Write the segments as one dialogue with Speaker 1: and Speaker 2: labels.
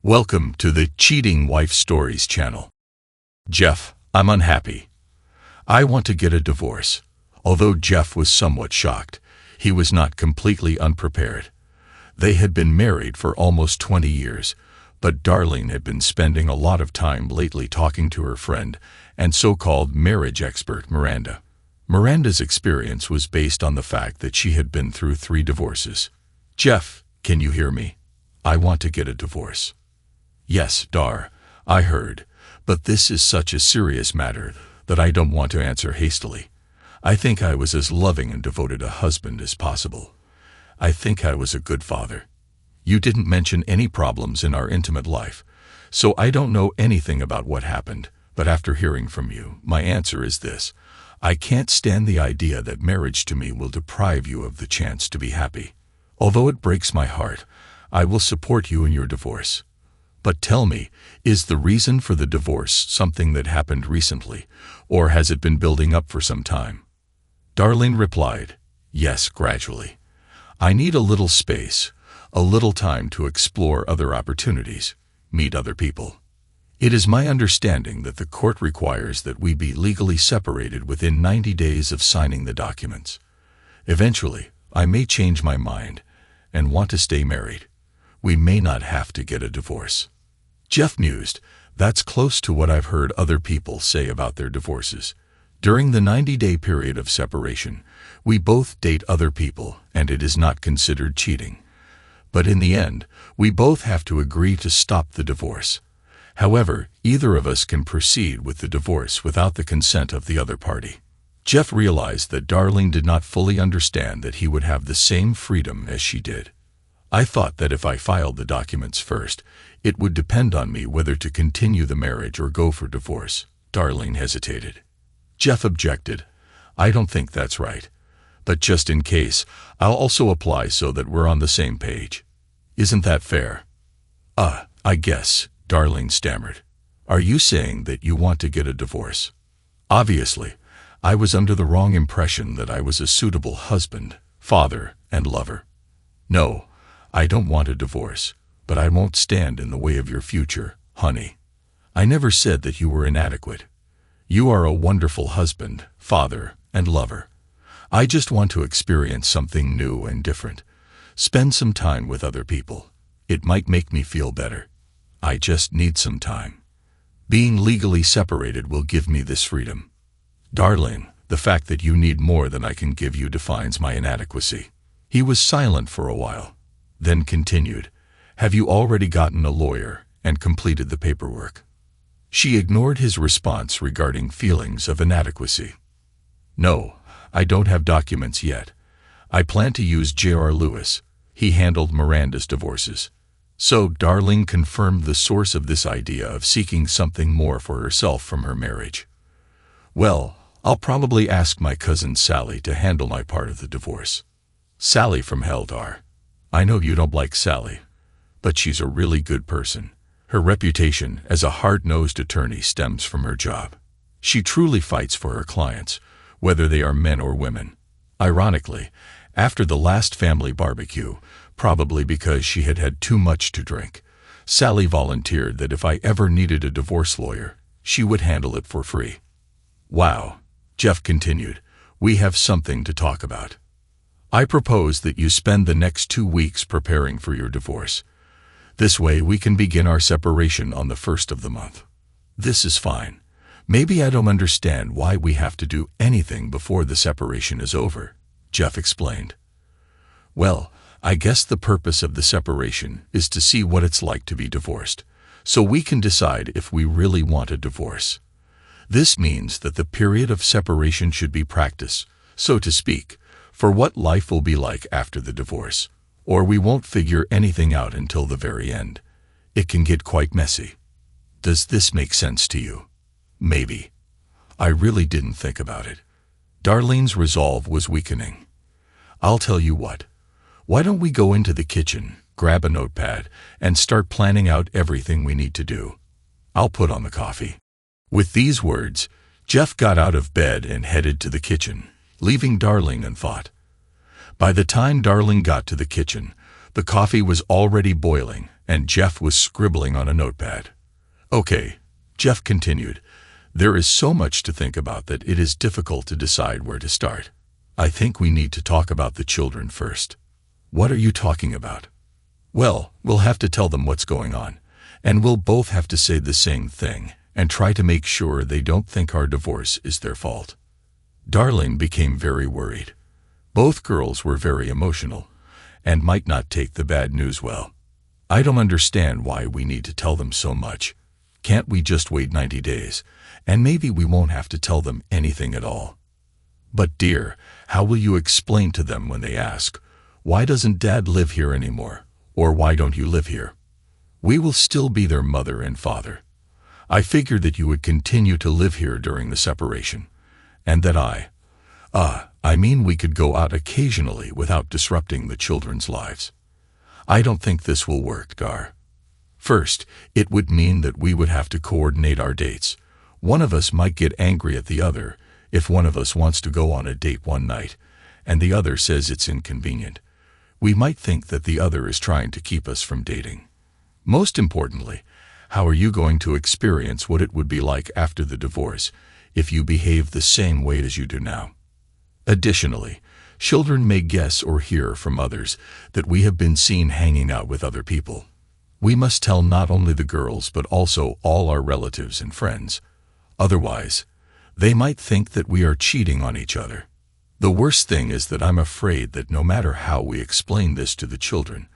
Speaker 1: Welcome to the Cheating Wife Stories channel. Jeff, I'm unhappy. I want to get a divorce. Although Jeff was somewhat shocked, he was not completely unprepared. They had been married for almost 20 years, but Darlene had been spending a lot of time lately talking to her friend and so-called marriage expert Miranda. Miranda's experience was based on the fact that she had been through 3 divorces. Jeff, can you hear me? I want to get a divorce. Yes, Dar, I heard, but this is such a serious matter that I don't want to answer hastily. I think I was as loving and devoted a husband as possible. I think I was a good father. You didn't mention any problems in our intimate life, so I don't know anything about what happened, but after hearing from you, my answer is this. I can't stand the idea that marriage to me will deprive you of the chance to be happy. Although it breaks my heart, I will support you in your divorce. But tell me, is the reason for the divorce something that happened recently, or has it been building up for some time? Darlene replied, yes, gradually. I need a little space, a little time to explore other opportunities, meet other people. It is my understanding that the court requires that we be legally separated within 90 days of signing the documents. Eventually, I may change my mind and want to stay married. We may not have to get a divorce. Jeff mused, that's close to what I've heard other people say about their divorces. During the 90-day period of separation, we both date other people and it is not considered cheating. But in the end, we both have to agree to stop the divorce. However, either of us can proceed with the divorce without the consent of the other party. Jeff realized that Darlene did not fully understand that he would have the same freedom as she did. I thought that if I filed the documents first, it would depend on me whether to continue the marriage or go for divorce. Darlene hesitated. Jeff objected. I don't think that's right. But just in case, I'll also apply so that we're on the same page. Isn't that fair? I guess, Darlene stammered. Are you saying that you want to get a divorce? Obviously, I was under the wrong impression that I was a suitable husband, father, and lover. No, I don't want a divorce, but I won't stand in the way of your future, honey. I never said that you were inadequate. You are a wonderful husband, father, and lover. I just want to experience something new and different. Spend some time with other people. It might make me feel better. I just need some time. Being legally separated will give me this freedom. Darlene, the fact that you need more than I can give you defines my inadequacy. He was silent for a while, then continued, have you already gotten a lawyer and completed the paperwork? She ignored his response regarding feelings of inadequacy. No, I don't have documents yet. I plan to use J.R. Lewis. He handled Miranda's divorces. So Darlene confirmed the source of this idea of seeking something more for herself from her marriage. Well, I'll probably ask my cousin Sally to handle my part of the divorce. Sally from Heldar. I know you don't like Sally, but she's a really good person. Her reputation as a hard-nosed attorney stems from her job. She truly fights for her clients, whether they are men or women. Ironically, after the last family barbecue, probably because she had had too much to drink, Sally volunteered that if I ever needed a divorce lawyer, she would handle it for free. Wow, Jeff continued, we have something to talk about. I propose that you spend the next 2 weeks preparing for your divorce. This way we can begin our separation on the 1st of the month. This is fine. Maybe I don't understand why we have to do anything before the separation is over, Jeff explained. Well, I guess the purpose of the separation is to see what it's like to be divorced, so we can decide if we really want a divorce. This means that the period of separation should be practice, so to speak, for what life will be like after the divorce, or we won't figure anything out until the very end. It can get quite messy. Does this make sense to you? Maybe. I really didn't think about it. Darlene's resolve was weakening. I'll tell you what. Why don't we go into the kitchen, grab a notepad, and start planning out everything we need to do? I'll put on the coffee. With these words, Jeff got out of bed and headed to the kitchen, leaving Darlene in thought. By the time Darlene got to the kitchen, the coffee was already boiling and Jeff was scribbling on a notepad. Okay, Jeff continued. There is so much to think about that it is difficult to decide where to start. I think we need to talk about the children first. What are you talking about? Well, we'll have to tell them what's going on, and we'll both have to say the same thing and try to make sure they don't think our divorce is their fault. Darlene became very worried. Both girls were very emotional and might not take the bad news well. I don't understand why we need to tell them so much. Can't we just wait 90 days, and maybe we won't have to tell them anything at all? But dear, how will you explain to them when they ask, why doesn't Dad live here anymore? Or why don't you live here? We will still be their mother and father. I figured that you would continue to live here during the separation, and that we could go out occasionally without disrupting the children's lives. I don't think this will work, Dar. First, it would mean that we would have to coordinate our dates. One of us might get angry at the other if one of us wants to go on a date one night, and the other says it's inconvenient. We might think that the other is trying to keep us from dating. Most importantly, how are you going to experience what it would be like after the divorce if you behave the same way as you do now? Additionally, children may guess or hear from others that we have been seen hanging out with other people. We must tell not only the girls but also all our relatives and friends. Otherwise, they might think that we are cheating on each other. The worst thing is that I'm afraid that no matter how we explain this to the children,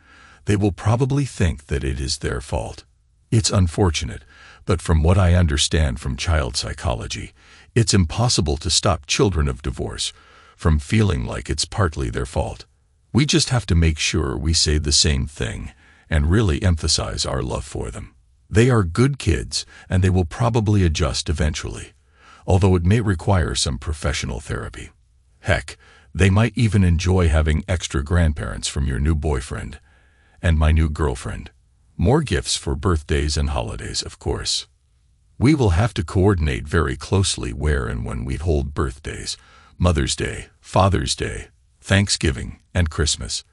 Speaker 1: they will probably think that it is their fault. It's unfortunate, but from what I understand from child psychology, it's impossible to stop children of divorce from feeling like it's partly their fault. We just have to make sure we say the same thing and really emphasize our love for them. They are good kids, and they will probably adjust eventually, although it may require some professional therapy. Heck, they might even enjoy having extra grandparents from your new boyfriend and my new girlfriend. More gifts for birthdays and holidays, of course. We will have to coordinate very closely where and when we hold birthdays, Mother's Day, Father's Day, Thanksgiving, and Christmas.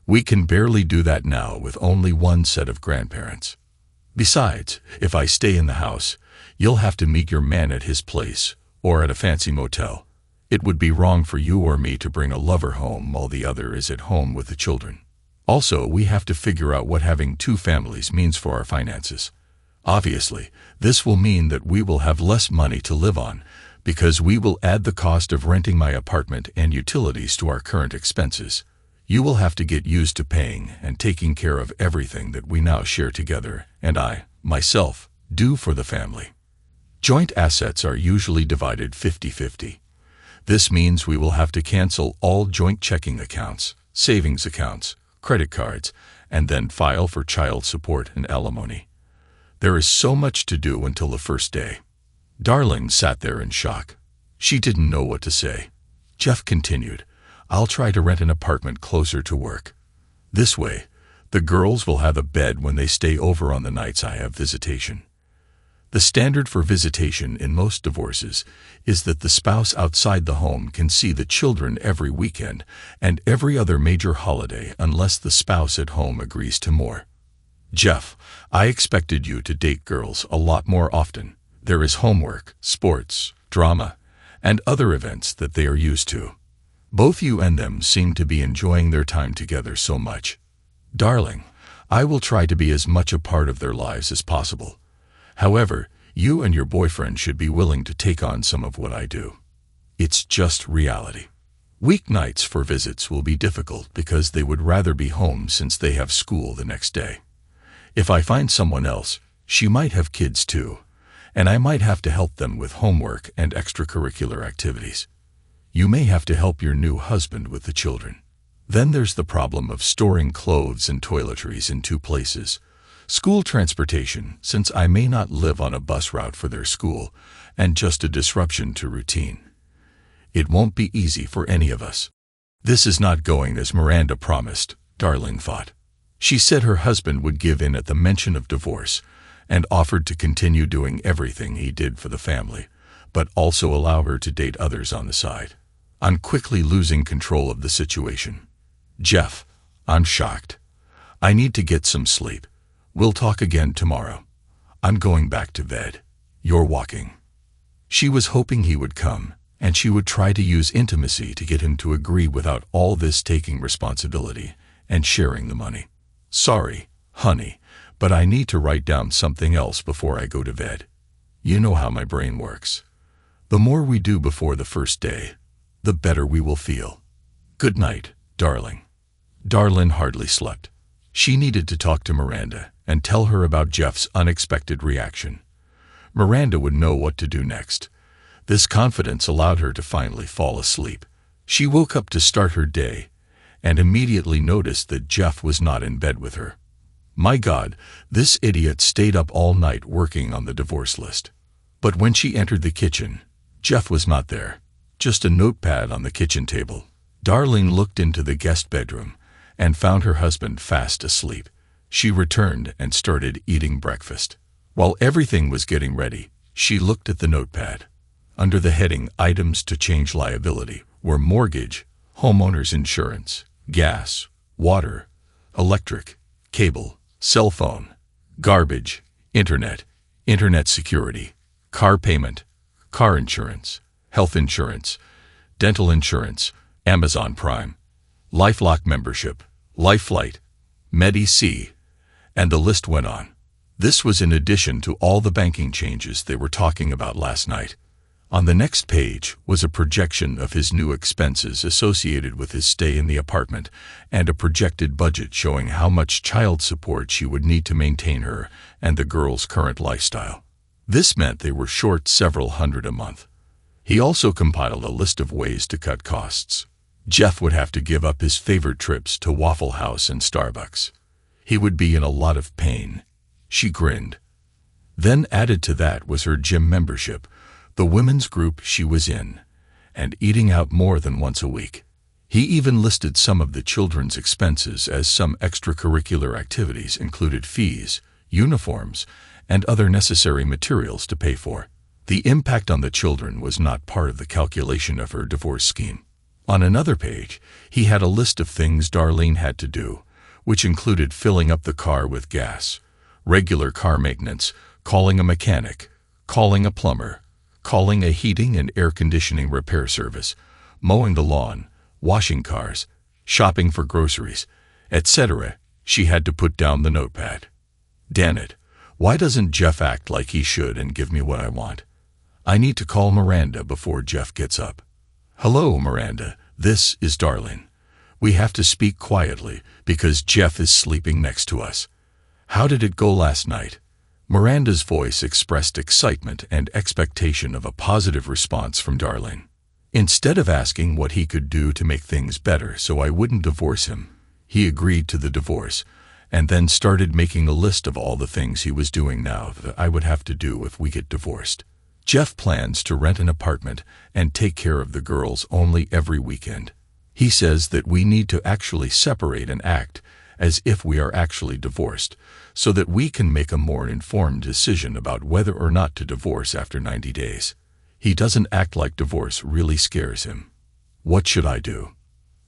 Speaker 1: We can barely do that now with only one set of grandparents. Besides, if I stay in the house, you'll have to meet your man at his place or at a fancy motel. It would be wrong for you or me to bring a lover home while the other is at home with the children. Also, we have to figure out what having two families means for our finances. Obviously, this will mean that we will have less money to live on because we will add the cost of renting my apartment and utilities to our current expenses. You will have to get used to paying and taking care of everything that we now share together and I, myself, do for the family. Joint assets are usually divided 50-50. This means we will have to cancel all joint checking accounts, savings accounts, credit cards, and then file for child support and alimony. There is so much to do until the first day. Darlene sat there in shock. She didn't know what to say. Jeff continued, I'll try to rent an apartment closer to work. This way, the girls will have a bed when they stay over on the nights I have visitation. The standard for visitation in most divorces is that the spouse outside the home can see the children every weekend and every other major holiday unless the spouse at home agrees to more. Jeff, I expected you to date girls a lot more often. There is homework, sports, drama, and other events that they are used to. Both you and them seem to be enjoying their time together so much. Darling, I will try to be as much a part of their lives as possible. However, you and your boyfriend should be willing to take on some of what I do. It's just reality. Weeknights for visits will be difficult because they would rather be home since they have school the next day. If I find someone else, she might have kids too, and I might have to help them with homework and extracurricular activities. You may have to help your new husband with the children. Then there's the problem of storing clothes and toiletries in two places. School transportation, since I may not live on a bus route for their school, and just a disruption to routine. It won't be easy for any of us. This is not going as Miranda promised, Darlene thought. She said her husband would give in at the mention of divorce and offered to continue doing everything he did for the family, but also allow her to date others on the side. I'm quickly losing control of the situation. Jeff, I'm shocked. I need to get some sleep. We'll talk again tomorrow. I'm going back to bed. You're walking. She was hoping he would come, and she would try to use intimacy to get him to agree without all this taking responsibility and sharing the money. Sorry, honey, but I need to write down something else before I go to bed. You know how my brain works. The more we do before the first day, the better we will feel. Good night, darling. Darlene hardly slept. She needed to talk to Miranda and tell her about Jeff's unexpected reaction. Miranda would know what to do next. This confidence allowed her to finally fall asleep. She woke up to start her day and immediately noticed that Jeff was not in bed with her. My God, this idiot stayed up all night working on the divorce list. But when she entered the kitchen, Jeff was not there, just a notepad on the kitchen table. Darlene looked into the guest bedroom and found her husband fast asleep. She returned and started eating breakfast. While everything was getting ready, she looked at the notepad. Under the heading Items to Change Liability were mortgage, homeowner's insurance, gas, water, electric, cable, cell phone, garbage, internet security, car payment, car insurance, health insurance, dental insurance, Amazon Prime, LifeLock membership, LifeFlight, Medi-C, and the list went on. This was in addition to all the banking changes they were talking about last night. On the next page was a projection of his new expenses associated with his stay in the apartment and a projected budget showing how much child support she would need to maintain her and the girl's current lifestyle. This meant they were short several hundred a month. He also compiled a list of ways to cut costs. Jeff would have to give up his favorite trips to Waffle House and Starbucks. He would be in a lot of pain. She grinned. Then added to that was her gym membership, the women's group she was in, and eating out more than once a week. He even listed some of the children's expenses as some extracurricular activities included fees, uniforms, and other necessary materials to pay for. The impact on the children was not part of the calculation of her divorce scheme. On another page, he had a list of things Darlene had to do, which included filling up the car with gas, regular car maintenance, calling a mechanic, calling a plumber, calling a heating and air conditioning repair service, mowing the lawn, washing cars, shopping for groceries, etc. She had to put down the notepad. Damn it, why doesn't Jeff act like he should and give me what I want? I need to call Miranda before Jeff gets up. Hello, Miranda, this is Darlene. We have to speak quietly because Jeff is sleeping next to us. How did it go last night? Miranda's voice expressed excitement and expectation of a positive response from Darlene. Instead of asking what he could do to make things better so I wouldn't divorce him, he agreed to the divorce and then started making a list of all the things he was doing now that I would have to do if we get divorced. Jeff plans to rent an apartment and take care of the girls only every weekend. He says that we need to actually separate and act as if we are actually divorced, so that we can make a more informed decision about whether or not to divorce after 90 days. He doesn't act like divorce really scares him. What should I do?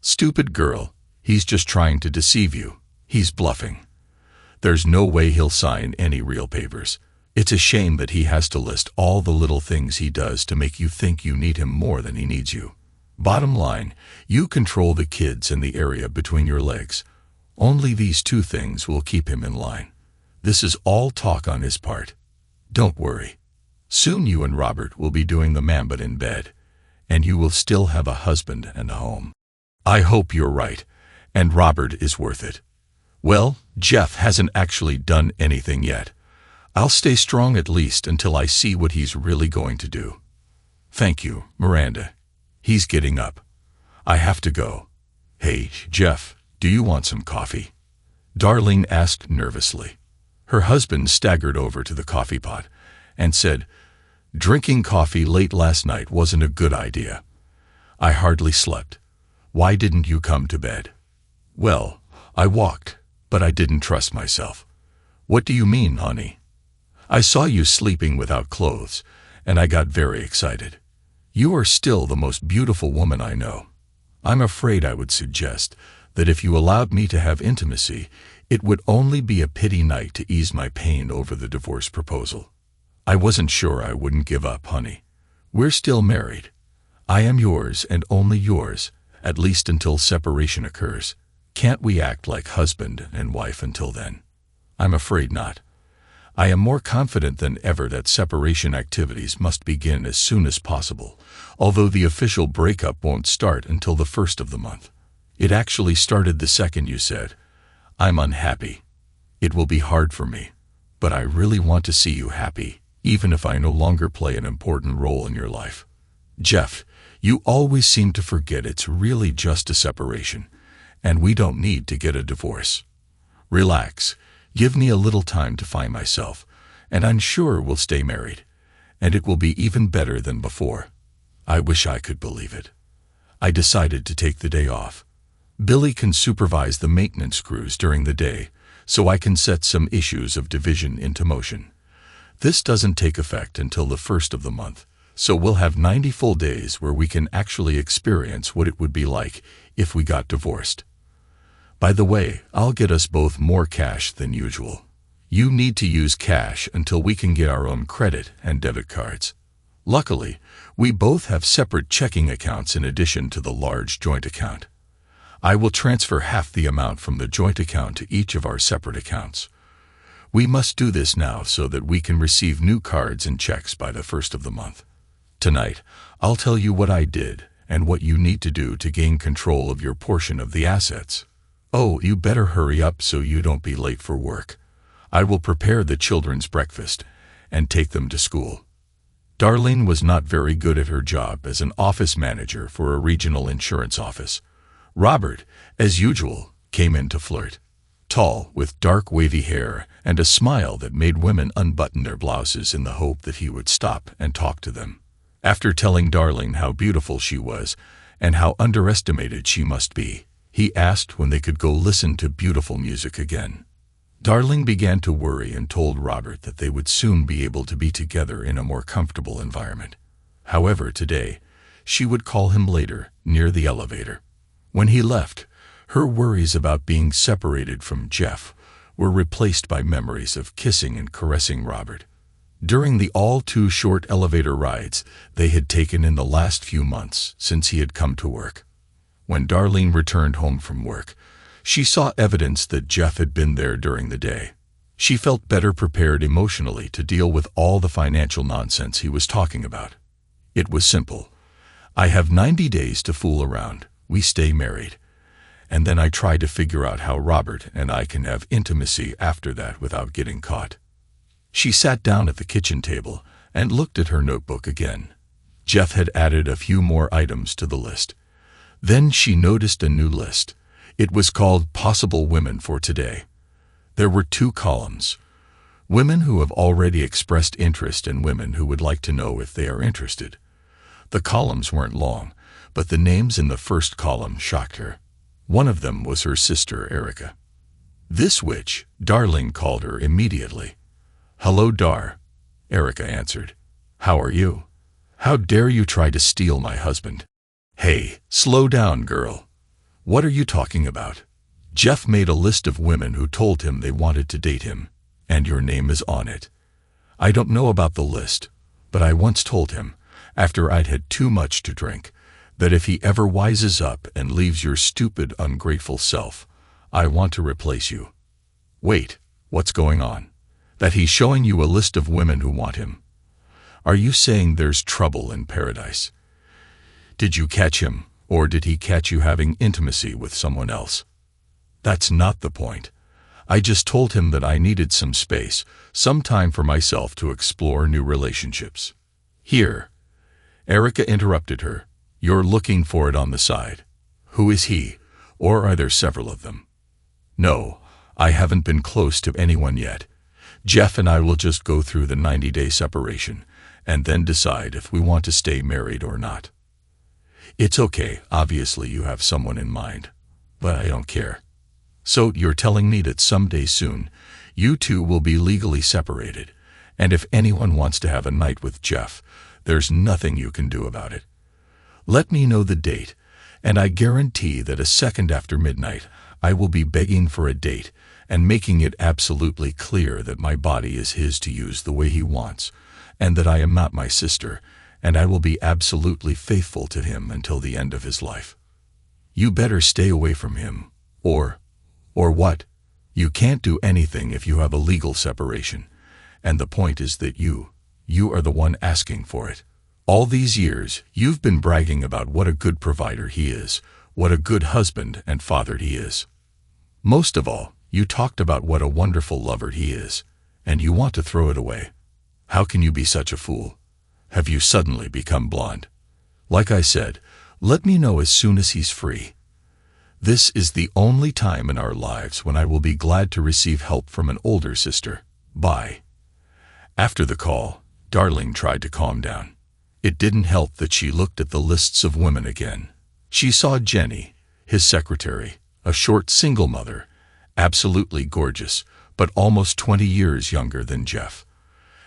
Speaker 1: Stupid girl, he's just trying to deceive you. He's bluffing. There's no way he'll sign any real papers. It's a shame that he has to list all the little things he does to make you think you need him more than he needs you. Bottom line, you control the kids and the area between your legs. Only these two things will keep him in line. This is all talk on his part. Don't worry. Soon you and Robert will be doing the mambit in bed, and you will still have a husband and a home. I hope you're right, and Robert is worth it. Well, Jeff hasn't actually done anything yet. I'll stay strong at least until I see what he's really going to do. Thank you, Miranda. He's getting up. I have to go. Hey, Jeff, do you want some coffee? Darlene asked nervously. Her husband staggered over to the coffee pot and said, Drinking coffee late last night wasn't a good idea. I hardly slept. Why didn't you come to bed? Well, I walked, but I didn't trust myself. What do you mean, honey? I saw you sleeping without clothes, and I got very excited. You are still the most beautiful woman I know. I'm afraid I would suggest that if you allowed me to have intimacy, It would only be a pity night to ease my pain over the divorce proposal. I wasn't sure I wouldn't give up, honey. We're still married. I am yours and only yours, at least until separation occurs. Can't we act like husband and wife until then? I'm afraid not. I am more confident than ever that separation activities must begin as soon as possible, although the official breakup won't start until the 1st of the month. It actually started the second you said, "I'm unhappy." It will be hard for me, but I really want to see you happy, even if I no longer play an important role in your life. Jeff, you always seem to forget it's really just a separation, and we don't need to get a divorce. Relax. Give me a little time to find myself, and I'm sure we'll stay married, and it will be even better than before. I wish I could believe it. I decided to take the day off. Billy can supervise the maintenance crews during the day, so I can set some issues of division into motion. This doesn't take effect until the 1st of the month, so we'll have 90 full days where we can actually experience what it would be like if we got divorced. By the way, I'll get us both more cash than usual. You need to use cash until we can get our own credit and debit cards. Luckily, we both have separate checking accounts in addition to the large joint account. I will transfer half the amount from the joint account to each of our separate accounts. We must do this now so that we can receive new cards and checks by the 1st of the month. Tonight, I'll tell you what I did and what you need to do to gain control of your portion of the assets. Oh, you better hurry up so you don't be late for work. I will prepare the children's breakfast and take them to school. Darlene was not very good at her job as an office manager for a regional insurance office. Robert, as usual, came in to flirt. Tall, with dark wavy hair and a smile that made women unbutton their blouses in the hope that he would stop and talk to them. After telling Darlene how beautiful she was and how underestimated she must be, he asked when they could go listen to beautiful music again. Darlene began to worry and told Robert that they would soon be able to be together in a more comfortable environment. However, today, she would call him later, near the elevator. When he left, her worries about being separated from Jeff were replaced by memories of kissing and caressing Robert. During the all-too-short elevator rides they had taken in the last few months since he had come to work. When Darlene returned home from work, she saw evidence that Jeff had been there during the day. She felt better prepared emotionally to deal with all the financial nonsense he was talking about. It was simple. I have 90 days to fool around. We stay married. And then I try to figure out how Robert and I can have intimacy after that without getting caught. She sat down at the kitchen table and looked at her notebook again. Jeff had added a few more items to the list. Then she noticed a new list. It was called Possible Women for Today. There were 2 columns. Women who have already expressed interest and women who would like to know if they are interested. The columns weren't long, but the names in the first column shocked her. One of them was her sister, Erica. This witch, Darlene called her immediately. "Hello, Dar," Erica answered. "How are you? How dare you try to steal my husband?" "Hey, slow down, girl. What are you talking about? Jeff made a list of women who told him they wanted to date him, and your name is on it. I don't know about the list, but I once told him, after I'd had too much to drink, that if he ever wises up and leaves your stupid, ungrateful self, I want to replace you." "Wait, what's going on? That he's showing you a list of women who want him? Are you saying there's trouble in paradise? Did you catch him, or did he catch you having intimacy with someone else?" "That's not the point. I just told him that I needed some space, some time for myself to explore new relationships." "Here," Erica interrupted her, "you're looking for it on the side. Who is he, or are there several of them?" "No, I haven't been close to anyone yet. Jeff and I will just go through the 90-day separation, and then decide if we want to stay married or not." "It's okay, obviously you have someone in mind, but I don't care. So you're telling me that someday soon, you two will be legally separated, and if anyone wants to have a night with Jeff, there's nothing you can do about it. Let me know the date, and I guarantee that a second after midnight, I will be begging for a date, and making it absolutely clear that my body is his to use the way he wants, and that I am not my sister, and I will be absolutely faithful to him until the end of his life. You better stay away from him, or what? You can't do anything if you have a legal separation, and the point is that you are the one asking for it. All these years, you've been bragging about what a good provider he is, what a good husband and father he is. Most of all, you talked about what a wonderful lover he is, and you want to throw it away. How can you be such a fool? Have you suddenly become blonde? Like I said, let me know as soon as he's free. This is the only time in our lives when I will be glad to receive help from an older sister. Bye. After the call, Darlene tried to calm down. It didn't help that she looked at the lists of women again. She saw Jenny, his secretary, a short single mother, absolutely gorgeous, but almost 20 years younger than Jeff.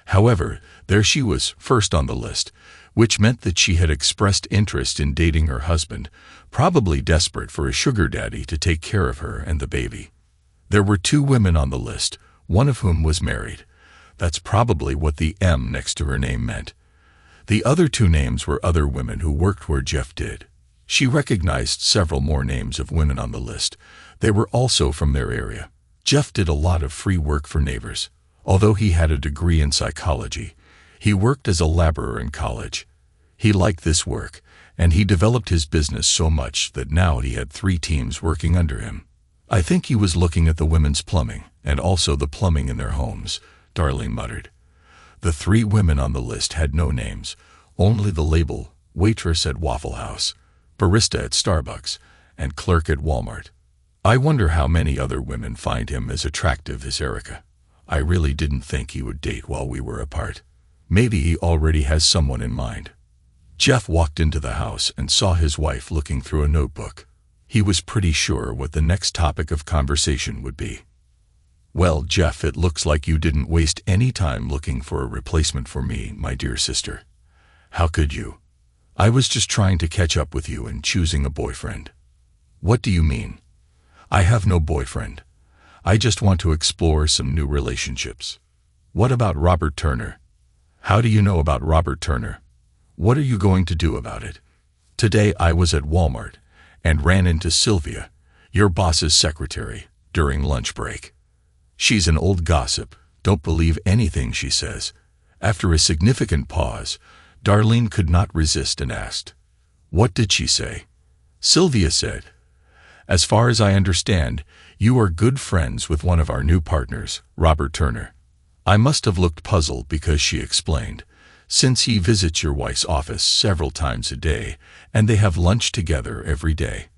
Speaker 1: However, there she was, first on the list, which meant that she had expressed interest in dating her husband, probably desperate for a sugar daddy to take care of her and the baby. There were 2 women on the list, one of whom was married. That's probably what the M next to her name meant. The other 2 names were other women who worked where Jeff did. She recognized several more names of women on the list. They were also from their area. Jeff did a lot of free work for neighbors. Although he had a degree in psychology, he worked as a laborer in college. He liked this work, and he developed his business so much that now he had 3 teams working under him. I think he was looking at the women's plumbing, and also the plumbing in their homes, Darlene muttered. The 3 women on the list had no names, only the label, waitress at Waffle House, barista at Starbucks, and clerk at Walmart. I wonder how many other women find him as attractive as Erica. I really didn't think he would date while we were apart. Maybe he already has someone in mind. Jeff walked into the house and saw his wife looking through a notebook. He was pretty sure what the next topic of conversation would be. Well, Jeff, it looks like you didn't waste any time looking for a replacement for me, my dear sister. How could you? I was just trying to catch up with you and choosing a boyfriend. What do you mean? I have no boyfriend. I just want to explore some new relationships. What about Robert Turner? How do you know about Robert Turner? What are you going to do about it? Today I was at Walmart and ran into Sylvia, your boss's secretary, during lunch break. She's an old gossip. Don't believe anything she says. After a significant pause, Darlene could not resist and asked, "What did she say?" Sylvia said, "As far as I understand, you are good friends with one of our new partners, Robert Turner." I must have looked puzzled because she explained, "Since he visits your wife's office several times a day, and they have lunch together every day."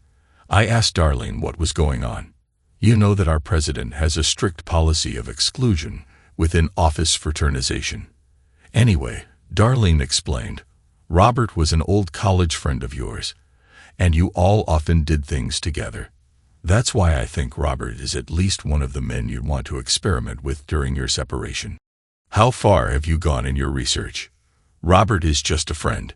Speaker 1: I asked Darlene what was going on. You know that our president has a strict policy of exclusion within office fraternization. Anyway, Darlene explained, Robert was an old college friend of yours, and you all often did things together. That's why I think Robert is at least one of the men you'd want to experiment with during your separation. How far have you gone in your research? Robert is just a friend.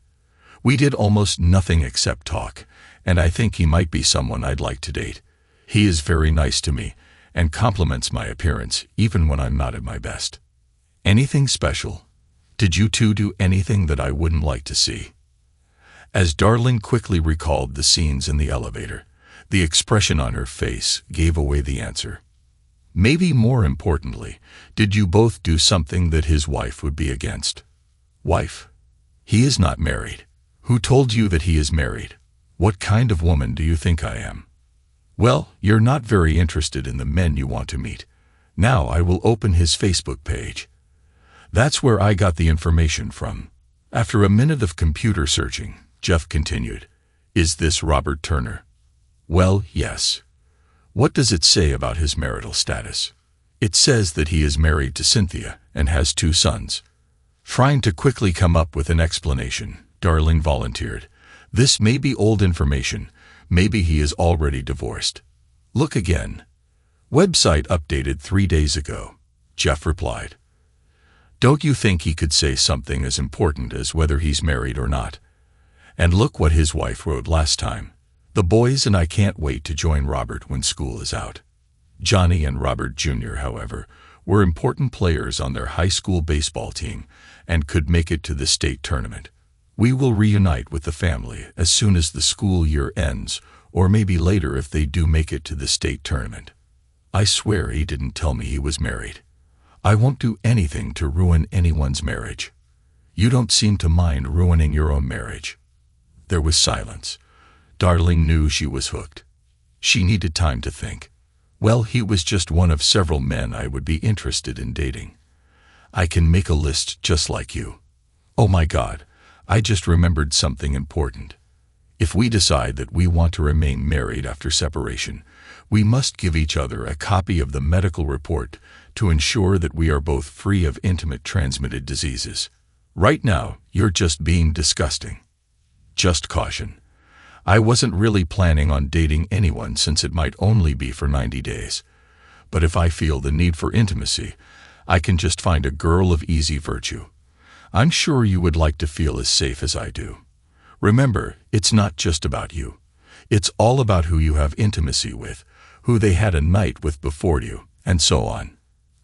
Speaker 1: We did almost nothing except talk, and I think he might be someone I'd like to date. He is very nice to me and compliments my appearance even when I'm not at my best. Anything special? Did you 2 do anything that I wouldn't like to see? As Darlene quickly recalled the scenes in the elevator, the expression on her face gave away the answer. Maybe more importantly, did you both do something that his wife would be against? Wife? He is not married. Who told you that he is married? What kind of woman do you think I am? Well, you're not very interested in the men you want to meet. Now I will open his Facebook page. That's where I got the information from. After a minute of computer searching, Jeff continued, "Is this Robert Turner?" Well, yes. What does it say about his marital status? It says that he is married to Cynthia and has 2 sons. Trying to quickly come up with an explanation, Darlene volunteered. This may be old information. Maybe he is already divorced. Look again. Website updated 3 days ago, Jeff replied. Don't you think he could say something as important as whether he's married or not? And look what his wife wrote last time. The boys and I can't wait to join Robert when school is out. Johnny and Robert Jr., however, were important players on their high school baseball team and could make it to the state tournament. We will reunite with the family as soon as the school year ends, or maybe later if they do make it to the state tournament. I swear he didn't tell me he was married. I won't do anything to ruin anyone's marriage. You don't seem to mind ruining your own marriage." There was silence. Darlene knew she was hooked. She needed time to think. Well, he was just one of several men I would be interested in dating. I can make a list just like you. Oh my God, I just remembered something important. If we decide that we want to remain married after separation, we must give each other a copy of the medical report to ensure that we are both free of intimate transmitted diseases. Right now, you're just being disgusting. Just caution. I wasn't really planning on dating anyone since it might only be for 90 days. But if I feel the need for intimacy, I can just find a girl of easy virtue. I'm sure you would like to feel as safe as I do. Remember, it's not just about you. It's all about who you have intimacy with, who they had a night with before you, and so on.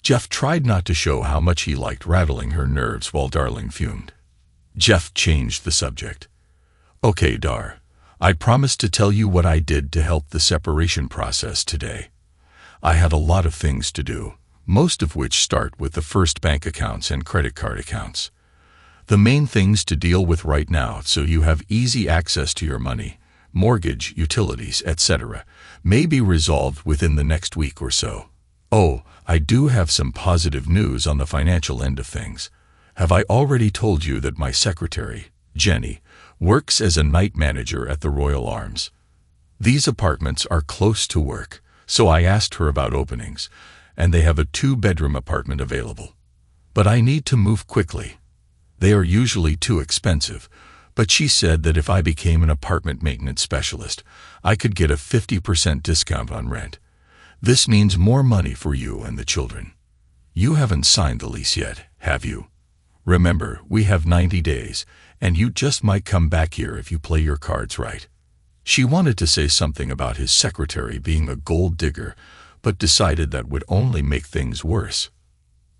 Speaker 1: Jeff tried not to show how much he liked rattling her nerves while Darlene fumed. Jeff changed the subject. "Okay, Dar, I promised to tell you what I did to help the separation process today. I had a lot of things to do, most of which start with the first bank accounts and credit card accounts. The main things to deal with right now so you have easy access to your money, mortgage, utilities, etc., may be resolved within the next week or so. Oh, I do have some positive news on the financial end of things. Have I already told you that my secretary, Jenny, works as a night manager at the Royal Arms? These apartments are close to work, so I asked her about openings, and they have a 2-bedroom apartment available. But I need to move quickly. They are usually too expensive, but she said that if I became an apartment maintenance specialist, I could get a 50% discount on rent. This means more money for you and the children. You haven't signed the lease yet, have you? Remember, we have 90 days, and you just might come back here if you play your cards right." She wanted to say something about his secretary being a gold digger, but decided that would only make things worse.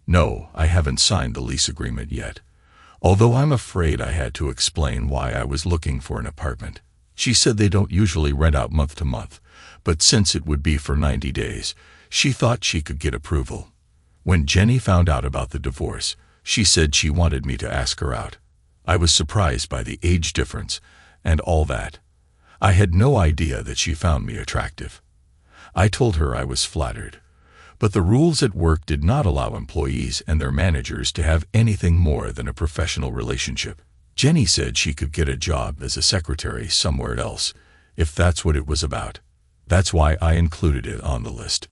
Speaker 1: "No, I haven't signed the lease agreement yet. Although I'm afraid I had to explain why I was looking for an apartment. She said they don't usually rent out month to month, but since it would be for 90 days, she thought she could get approval. When Jenny found out about the divorce, she said she wanted me to ask her out. I was surprised by the age difference and all that. I had no idea that she found me attractive. I told her I was flattered. But the rules at work did not allow employees and their managers to have anything more than a professional relationship. Jenny said she could get a job as a secretary somewhere else, if that's what it was about. That's why I included it on the list."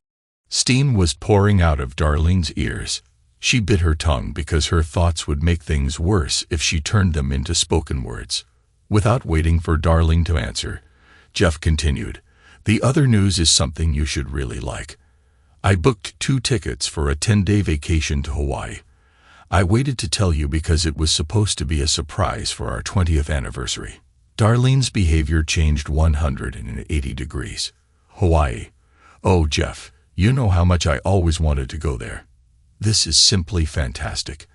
Speaker 1: Steam was pouring out of Darlene's ears. She bit her tongue because her thoughts would make things worse if she turned them into spoken words. Without waiting for Darlene to answer, Jeff continued, "The other news is something you should really like. I booked 2 tickets for a 10-day vacation to Hawaii. I waited to tell you because it was supposed to be a surprise for our 20th anniversary." Darlene's behavior changed 180 degrees. "Hawaii? Oh, Jeff, you know how much I always wanted to go there. This is simply fantastic.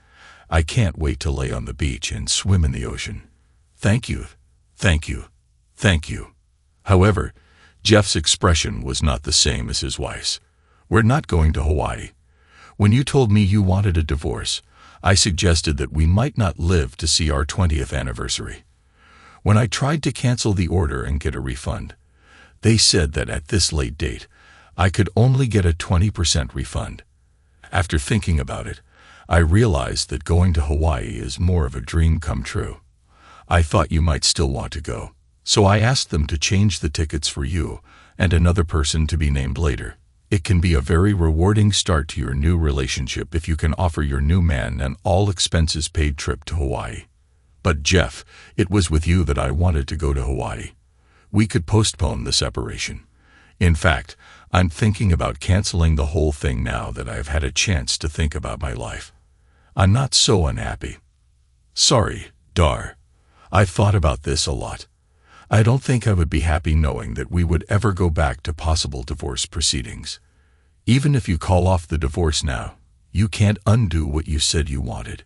Speaker 1: I can't wait to lay on the beach and swim in the ocean. Thank you, thank you, thank you." However, Jeff's expression was not the same as his wife's. "We're not going to Hawaii. When you told me you wanted a divorce, I suggested that we might not live to see our 20th anniversary. When I tried to cancel the order and get a refund, they said that at this late date, I could only get a 20% refund. After thinking about it, I realized that going to Hawaii is more of a dream come true. I thought you might still want to go, so I asked them to change the tickets for you and another person to be named later. It can be a very rewarding start to your new relationship if you can offer your new man an all-expenses-paid trip to Hawaii. But Jeff, it was with you that I wanted to go to Hawaii. We could postpone the separation. In fact, I'm thinking about canceling the whole thing now that I've had a chance to think about my life. I'm not so unhappy. Sorry, Dar. I've thought about this a lot. I don't think I would be happy knowing that we would ever go back to possible divorce proceedings. Even if you call off the divorce now, you can't undo what you said you wanted,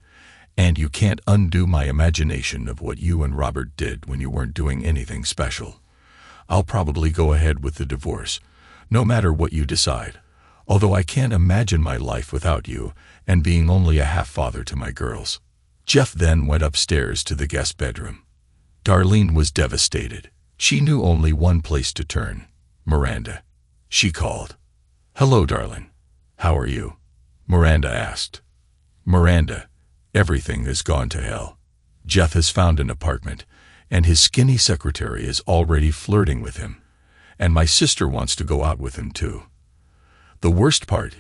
Speaker 1: and you can't undo my imagination of what you and Robert did when you weren't doing anything special. I'll probably go ahead with the divorce, no matter what you decide, although I can't imagine my life without you and being only a half-father to my girls." Jeff then went upstairs to the guest bedroom. Darlene was devastated. She knew only one place to turn: Miranda. She called. "Hello, darling. How are you?" Miranda asked. "Miranda, everything has gone to hell. Jeff has found an apartment, and his skinny secretary is already flirting with him, and my sister wants to go out with him too. The worst part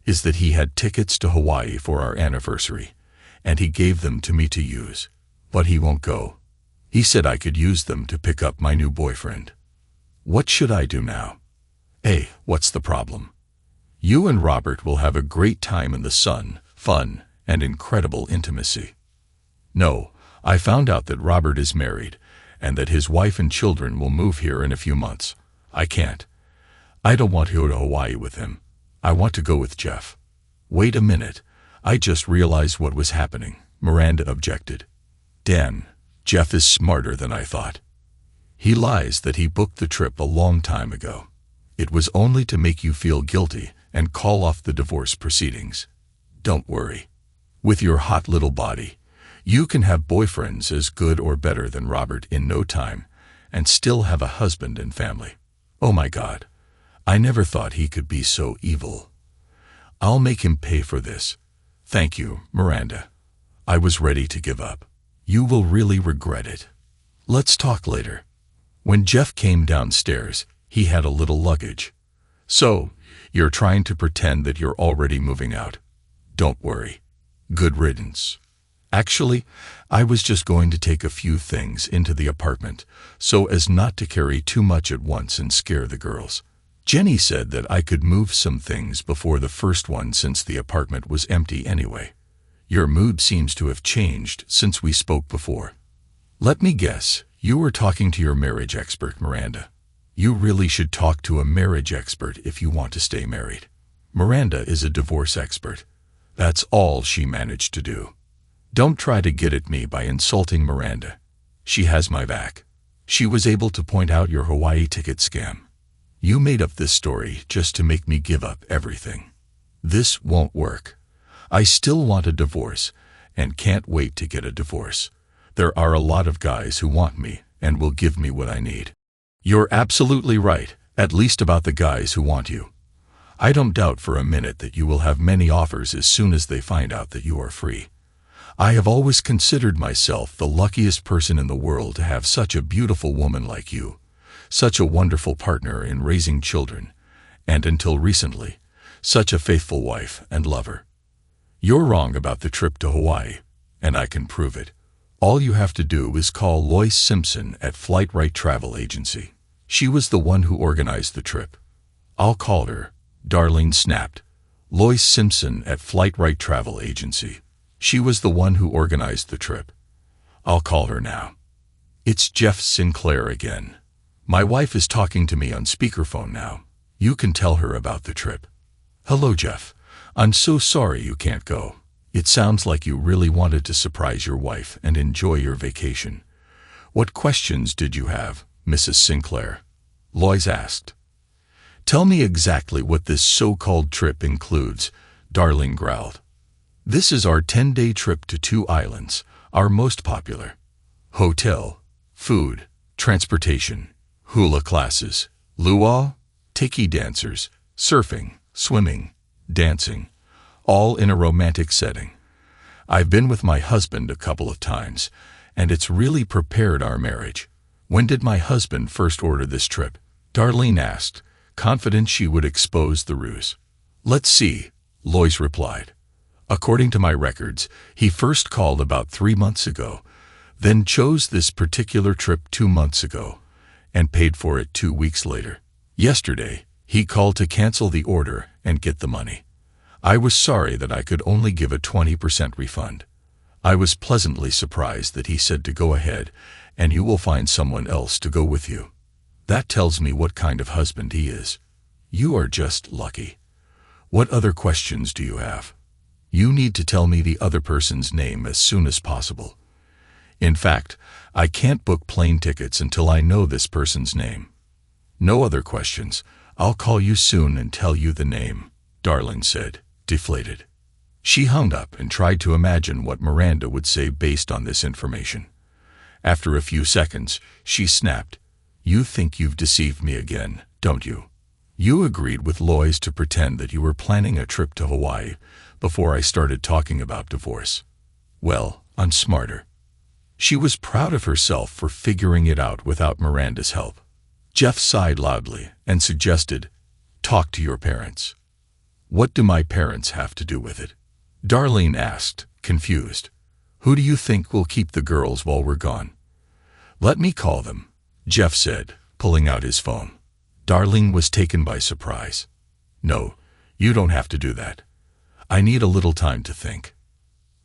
Speaker 1: is that he had tickets to Hawaii for our anniversary, and he gave them to me to use, but he won't go. He said I could use them to pick up my new boyfriend. What should I do now? Hey, what's the problem? You and Robert will have a great time in the sun, fun, and incredible intimacy." "No, I found out that Robert is married, and that his wife and children will move here in a few months. I can't. I don't want to go to Hawaii with him. I want to go with Jeff." "Wait a minute. I just realized what was happening," Miranda objected. "Dan, Jeff is smarter than I thought. He lies that he booked the trip a long time ago. It was only to make you feel guilty and call off the divorce proceedings. Don't worry. With your hot little body, you can have boyfriends as good or better than Robert in no time and still have a husband and family. Oh my God, I never thought he could be so evil. I'll make him pay for this. Thank you, Miranda. I was ready to give up. You will really regret it. Let's talk later." When Jeff came downstairs, he had a little luggage. "So, you're trying to pretend that you're already moving out. Don't worry. Good riddance. Actually, I was just going to take a few things into the apartment so as not to carry too much at once and scare the girls. Jenny said that I could move some things before the first one since the apartment was empty anyway. Your mood seems to have changed since we spoke before. Let me guess, you were talking to your marriage expert, Miranda. You really should talk to a marriage expert if you want to stay married. Miranda is a divorce expert. That's all she managed to do. Don't try to get at me by insulting Miranda. She has my back. She was able to point out your Hawaii ticket scam. You made up this story just to make me give up everything. This won't work. I still want a divorce and can't wait to get a divorce. There are a lot of guys who want me and will give me what I need. You're absolutely right, at least about the guys who want you. I don't doubt for a minute that you will have many offers as soon as they find out that you are free. I have always considered myself the luckiest person in the world to have such a beautiful woman like you, such a wonderful partner in raising children, and until recently, such a faithful wife and lover. You're wrong about the trip to Hawaii, and I can prove it. All you have to do is call Lois Simpson at Flight Right Travel Agency. She was the one who organized the trip. I'll call her, Darlene snapped. Lois Simpson at Flight Right Travel Agency. She was the one who organized the trip. I'll call her now. It's Jeff Sinclair again. My wife is talking to me on speakerphone now. You can tell her about the trip. Hello, Jeff. I'm so sorry you can't go. It sounds like you really wanted to surprise your wife and enjoy your vacation. What questions did you have, Mrs. Sinclair? Lois asked. Tell me exactly what this so-called trip includes, Darlene growled. This is our 10-day trip to 2 islands, our most popular. Hotel, food, transportation, hula classes, luau, tiki dancers, surfing, swimming, dancing, all in a romantic setting. I've been with my husband a couple of times, and it's really prepared our marriage. When did my husband first order this trip? Darlene asked, confident she would expose the ruse. Let's see, Lois replied. According to my records, he first called about 3 months ago, then chose this particular trip 2 months ago, and paid for it 2 weeks later. Yesterday, he called to cancel the order and get the money. I was sorry that I could only give a 20% refund. I was pleasantly surprised that he said to go ahead, and you will find someone else to go with you. That tells me what kind of husband he is. You are just lucky. What other questions do you have? You need to tell me the other person's name as soon as possible. In fact, I can't book plane tickets until I know this person's name. No other questions. I'll call you soon and tell you the name, Darlene said, deflated. She hung up and tried to imagine what Miranda would say based on this information. After a few seconds, she snapped, "You think you've deceived me again, don't you? You agreed with Lois to pretend that you were planning a trip to Hawaii before I started talking about divorce. Well, I'm smarter." She was proud of herself for figuring it out without Miranda's help. Jeff sighed loudly and suggested, "Talk to your parents." "What do my parents have to do with it?" Darlene asked, confused. "Who do you think will keep the girls while we're gone?" "Let me call them," Jeff said, pulling out his phone. Darlene was taken by surprise. "No, you don't have to do that. I need a little time to think."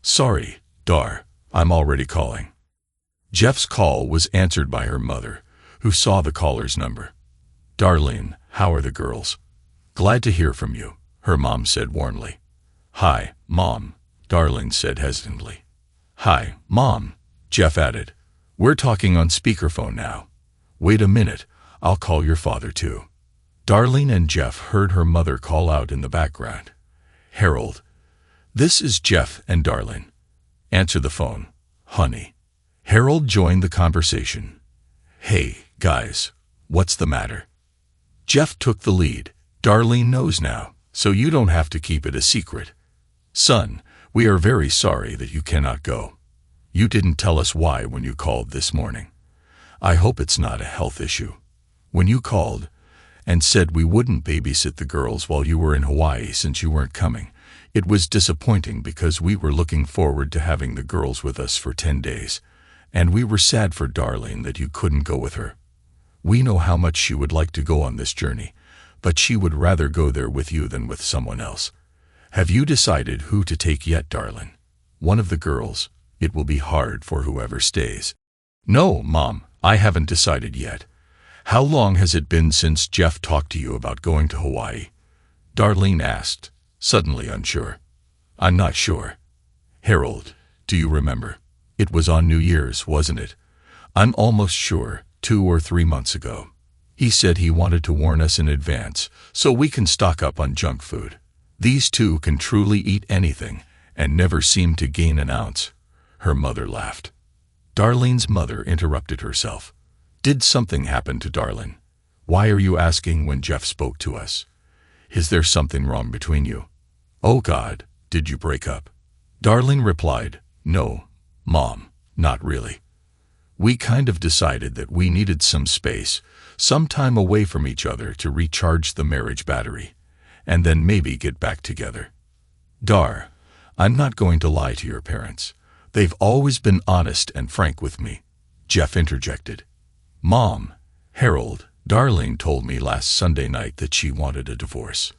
Speaker 1: "Sorry, Dar, I'm already calling." Jeff's call was answered by her mother, who saw the caller's number. "Darlene, how are the girls?" "Glad to hear from you," her mom said warmly. "Hi, Mom," Darlene said hesitantly. "Hi, Mom," Jeff added. "We're talking on speakerphone now. Wait a minute, I'll call your father too." Darlene and Jeff heard her mother call out in the background. "Harold, this is Jeff and Darlene. Answer the phone, honey." Harold joined the conversation. "Hey, guys, what's the matter?" Jeff took the lead. "Darlene knows now, so you don't have to keep it a secret. Son, we are very sorry that you cannot go. You didn't tell us why when you called this morning. I hope it's not a health issue. When you called and said we wouldn't babysit the girls while you were in Hawaii since you weren't coming, it was disappointing because we were looking forward to having the girls with us for 10 days, and we were sad for Darlene that you couldn't go with her. We know how much she would like to go on this journey, but she would rather go there with you than with someone else. Have you decided who to take yet, Darlene? One of the girls? It will be hard for whoever stays." "No, Mom, I haven't decided yet. How long has it been since Jeff talked to you about going to Hawaii?" Darlene asked, suddenly unsure. "I'm not sure. Harold, do you remember? It was on New Year's, wasn't it? I'm almost sure, 2 or 3 months ago. He said he wanted to warn us in advance so we can stock up on junk food. These two can truly eat anything and never seem to gain an ounce." Her mother laughed. Darlene's mother interrupted herself. "Did something happen to Darlene? Why are you asking when Jeff spoke to us? Is there something wrong between you? Oh God, did you break up?" Darlene replied, "No, Mom, not really. We kind of decided that we needed some space, some time away from each other to recharge the marriage battery, and then maybe get back together." "Dar, I'm not going to lie to your parents. They've always been honest and frank with me," Jeff interjected. "Mom, Harold, Darlene told me last Sunday night that she wanted a divorce."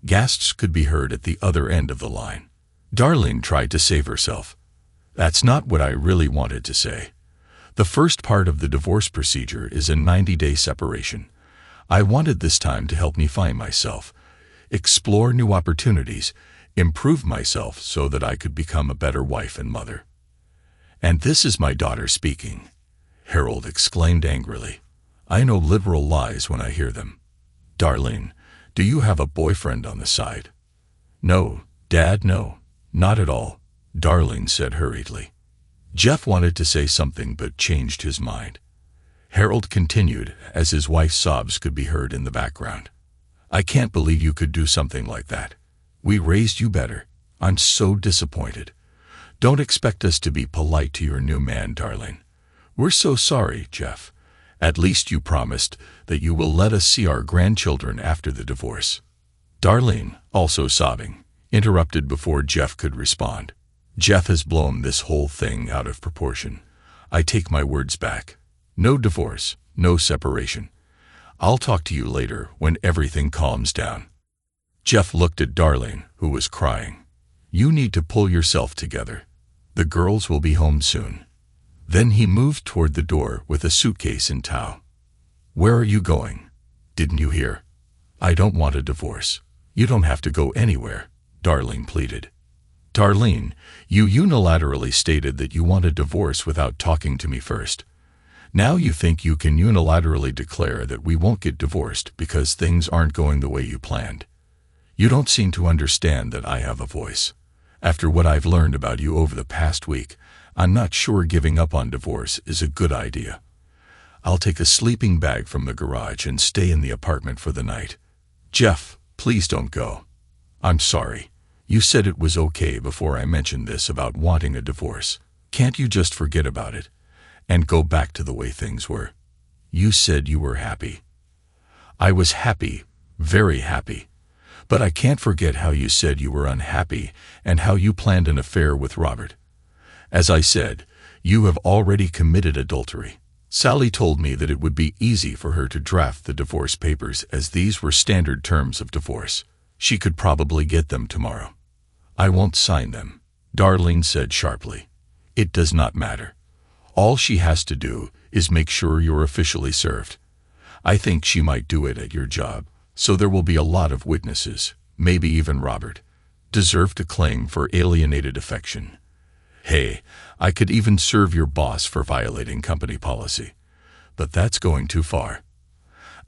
Speaker 1: Gasps could be heard at the other end of the line. Darlene tried to save herself. "That's not what I really wanted to say. The first part of the divorce procedure is a 90-day separation. I wanted this time to help me find myself, explore new opportunities, improve myself so that I could become a better wife and mother." "And this is my daughter speaking," Harold exclaimed angrily. "I know literal lies when I hear them. Darlene, do you have a boyfriend on the side?" "No, Dad, no, not at all," Darlene said hurriedly. Jeff wanted to say something but changed his mind. Harold continued as his wife's sobs could be heard in the background. "I can't believe you could do something like that. We raised you better. I'm so disappointed. Don't expect us to be polite to your new man, Darlene. We're so sorry, Jeff. At least you promised that you will let us see our grandchildren after the divorce." Darlene, also sobbing, interrupted before Jeff could respond. "Jeff has blown this whole thing out of proportion. I take my words back. No divorce, no separation. I'll talk to you later when everything calms down." Jeff looked at Darlene, who was crying. "You need to pull yourself together. The girls will be home soon." Then he moved toward the door with a suitcase in tow. "Where are you going? Didn't you hear? I don't want a divorce. You don't have to go anywhere, Darlene pleaded. Darlene, you unilaterally stated that you want a divorce without talking to me first. Now you think you can unilaterally declare that we won't get divorced because things aren't going the way you planned. You don't seem to understand that I have a voice. After what I've learned about you over the past week, I'm not sure giving up on divorce is a good idea. I'll take a sleeping bag from the garage and stay in the apartment for the night. Jeff, please don't go. I'm sorry. You said it was okay before I mentioned this about wanting a divorce. Can't you just forget about it and go back to the way things were? You said you were happy. I was happy, very happy. But I can't forget how you said you were unhappy and how you planned an affair with Robert. As I said, you have already committed adultery. Sally told me that it would be easy for her to draft the divorce papers as these were standard terms of divorce. She could probably get them tomorrow. I won't sign them, Darlene said sharply. It does not matter. All she has to do is make sure you're officially served. I think she might do it at your job, so there will be a lot of witnesses, maybe even Robert, deserve to claim for alienated affection. Hey, I could even serve your boss for violating company policy. But that's going too far.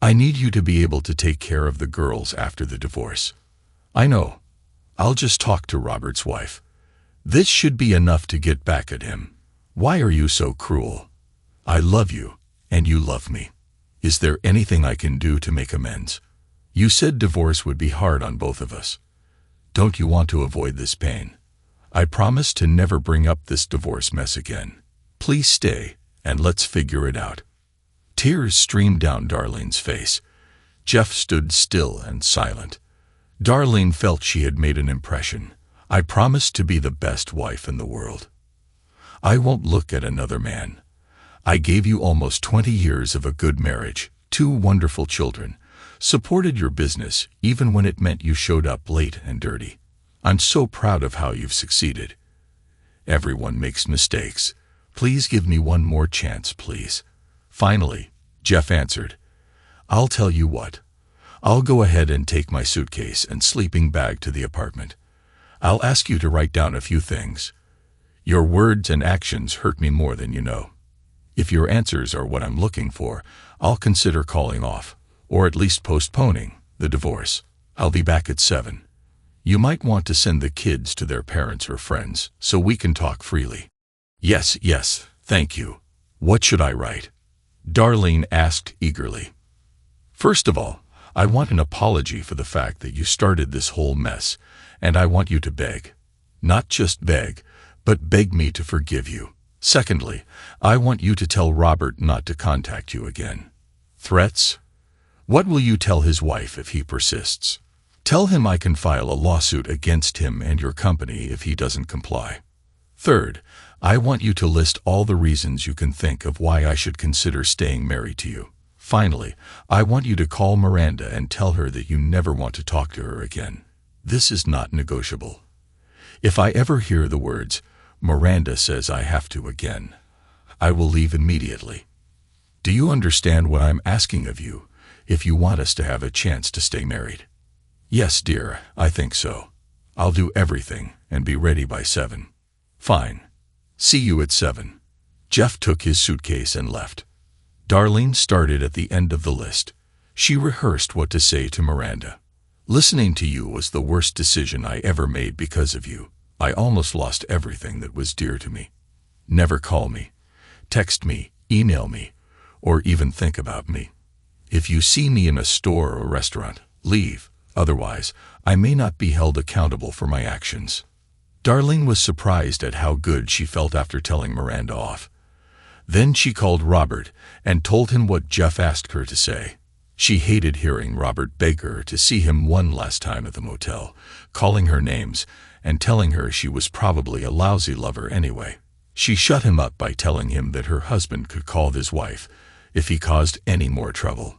Speaker 1: I need you to be able to take care of the girls after the divorce. I know. I'll just talk to Robert's wife. This should be enough to get back at him. Why are you so cruel? I love you, and you love me. Is there anything I can do to make amends? You said divorce would be hard on both of us. Don't you want to avoid this pain? I promise to never bring up this divorce mess again. Please stay, and let's figure it out. Tears streamed down Darlene's face. Jeff stood still and silent. Darlene felt she had made an impression. I promised to be the best wife in the world. I won't look at another man. I gave you almost 20 years of a good marriage, 2 wonderful children, supported your business even when it meant you showed up late and dirty. I'm so proud of how you've succeeded. Everyone makes mistakes. Please give me one more chance, please. Finally, Jeff answered. I'll tell you what. I'll go ahead and take my suitcase and sleeping bag to the apartment. I'll ask you to write down a few things. Your words and actions hurt me more than you know. If your answers are what I'm looking for, I'll consider calling off, or at least postponing, the divorce. I'll be back at 7. You might want to send the kids to their parents or friends so we can talk freely. Yes, thank you. What should I write? Darlene asked eagerly. First of all, I want an apology for the fact that you started this whole mess, and I want you to beg. Not just beg, but beg me to forgive you. Secondly, I want you to tell Robert not to contact you again. Threats? What will you tell his wife if he persists? Tell him I can file a lawsuit against him and your company if he doesn't comply. Third, I want you to list all the reasons you can think of why I should consider staying married to you. Finally, I want you to call Miranda and tell her that you never want to talk to her again. This is not negotiable. If I ever hear the words, Miranda says I have to again, I will leave immediately. Do you understand what I'm asking of you, if you want us to have a chance to stay married? Yes, dear, I think so. I'll do everything and be ready by 7. Fine. See you at 7. Jeff took his suitcase and left. Darlene started at the end of the list. She rehearsed what to say to Miranda. Listening to you was the worst decision I ever made because of you. I almost lost everything that was dear to me. Never call me, text me, email me, or even think about me. If you see me in a store or restaurant, leave. Otherwise, I may not be held accountable for my actions. Darlene was surprised at how good she felt after telling Miranda off. Then she called Robert and told him what Jeff asked her to say. She hated hearing Robert beg her to see him one last time at the motel, calling her names and telling her she was probably a lousy lover anyway. She shut him up by telling him that her husband could call his wife if he caused any more trouble.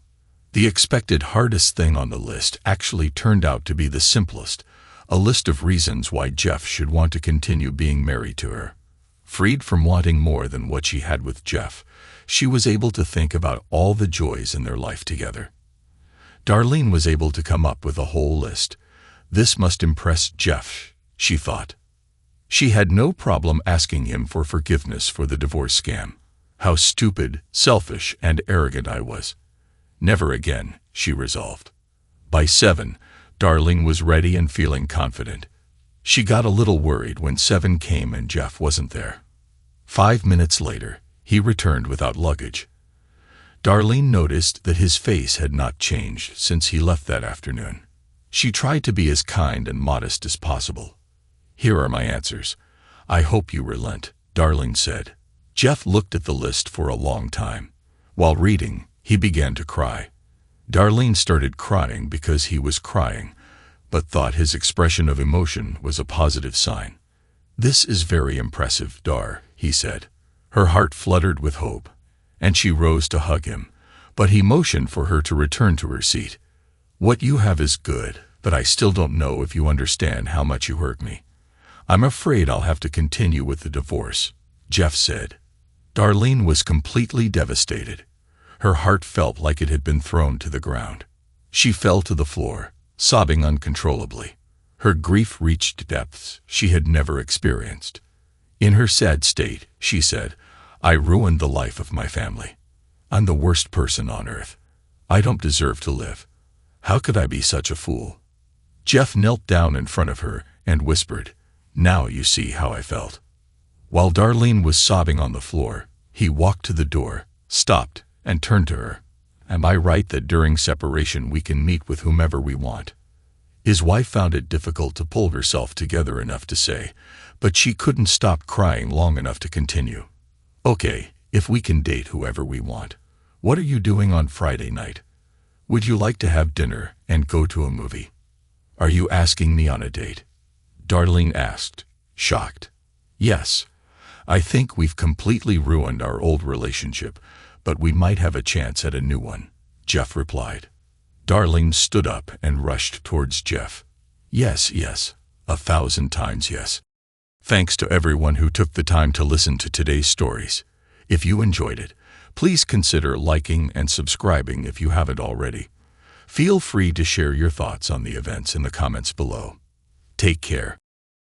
Speaker 1: The expected hardest thing on the list actually turned out to be the simplest, a list of reasons why Jeff should want to continue being married to her. Freed from wanting more than what she had with Jeff, she was able to think about all the joys in their life together. Darlene was able to come up with a whole list, This must impress Jeff, she thought. She had no problem asking him for forgiveness for the divorce scam. How stupid, selfish, and arrogant I was. Never again, she resolved. By 7, Darlene was ready and feeling confident. She got a little worried when 7 came and Jeff wasn't there. 5 minutes later, he returned without luggage. Darlene noticed that his face had not changed since he left that afternoon. She tried to be as kind and modest as possible. "Here are my answers. I hope you relent," Darlene said. Jeff looked at the list for a long time. While reading, he began to cry. Darlene started crying because he was crying, but thought his expression of emotion was a positive sign. "This is very impressive, Dar," he said. Her heart fluttered with hope, and she rose to hug him, but he motioned for her to return to her seat. "What you have is good, but I still don't know if you understand how much you hurt me. I'm afraid I'll have to continue with the divorce," Jeff said. Darlene was completely devastated. Her heart felt like it had been thrown to the ground. She fell to the floor, sobbing uncontrollably. Her grief reached depths she had never experienced. In her sad state, she said, "I ruined the life of my family. I'm the worst person on earth. I don't deserve to live. How could I be such a fool?" Jeff knelt down in front of her and whispered, "Now you see how I felt." While Darlene was sobbing on the floor, he walked to the door, stopped, and turned to her. "Am I right that during separation we can meet with whomever we want?" His wife found it difficult to pull herself together enough to say, but she couldn't stop crying long enough to continue. "Okay, if we can date whoever we want. What are you doing on Friday night? Would you like to have dinner and go to a movie?" "Are you asking me on a date?" Darlene asked, shocked. "Yes. I think we've completely ruined our old relationship, but we might have a chance at a new one," Jeff replied. Darlene stood up and rushed towards Jeff. "Yes, yes, 1,000 times yes." Thanks to everyone who took the time to listen to today's stories. If you enjoyed it, please consider liking and subscribing if you haven't already. Feel free to share your thoughts on the events in the comments below. Take care.